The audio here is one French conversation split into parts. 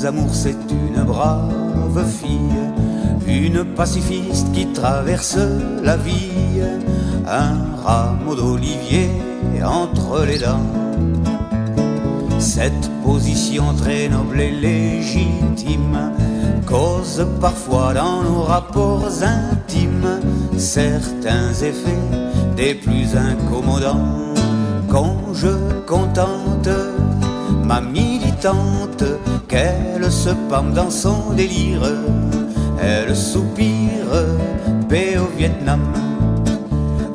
amours, c'est une brave fille, une pacifiste qui traverse la vie, un rameau d'olivier entre les dents. Cette position très noble et légitime cause parfois dans nos rapports intimes certains effets des plus incommodants. Quand je contente ma militante, qu'elle se pâme dans son délire, elle soupire, paix au Vietnam.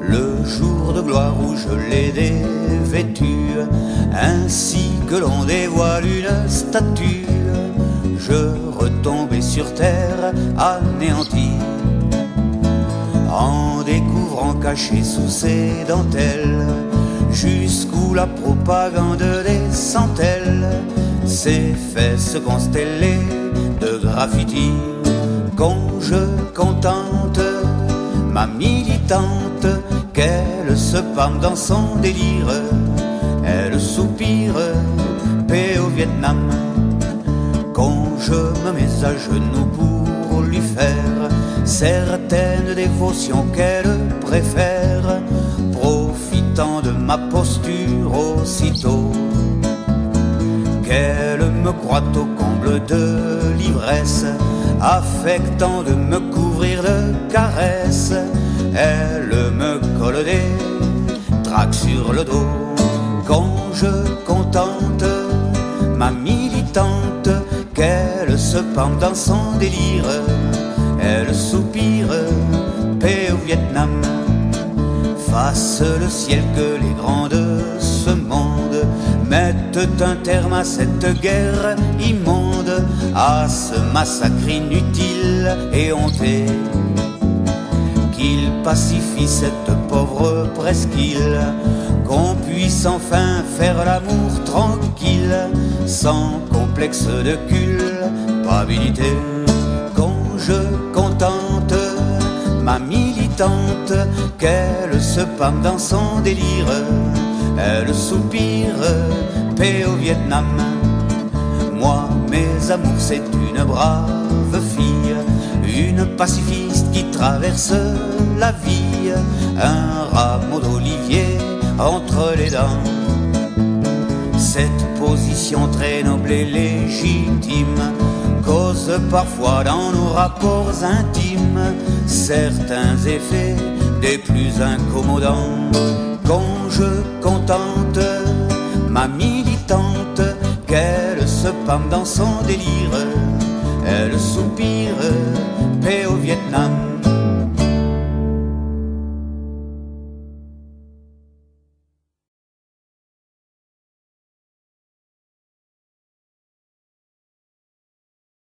Le jour de gloire où je l'ai dévêtue, ainsi que l'on dévoile une statue, je retombais sur terre anéanti, en découvrant caché sous ses dentelles jusqu'où la propagande descend-elle, ses fesses constellées de graffiti. Quand je contente ma militante, qu'elle se pâme dans son délire, elle soupire, paix au Vietnam. Quand je me mets à genoux pour lui faire certaines dévotions qu'elle préfère, profitant de ma posture aussitôt, qu'elle me croit au comble de l'ivresse, affectant de me couvrir de caresses, elle me colle des tracts sur le dos. Quand je contente ma militante, qu'elle se pâme dans son délire, elle soupire, paix au Vietnam. Fasse le ciel que les grands de ce monde mettent un terme à cette guerre immonde, à ce massacre inutile et honteux, qu'il pacifie cette pauvre presqu'île, qu'on puisse enfin faire l'amour tranquille, sans complexe de culpabilité. Quand je contente ma militante, qu'elle se pâme dans son délire, elle soupire, paix au Vietnam. Moi, mes amours, c'est une brave fille, une pacifiste qui traverse la vie, un rameau d'olivier entre les dents. Cette position très noble et légitime cause parfois dans nos rapports intimes certains effets des plus incommodants. Quand je contente ma militante, qu'elle se pâme dans son délire, elle soupire, paix au Vietnam.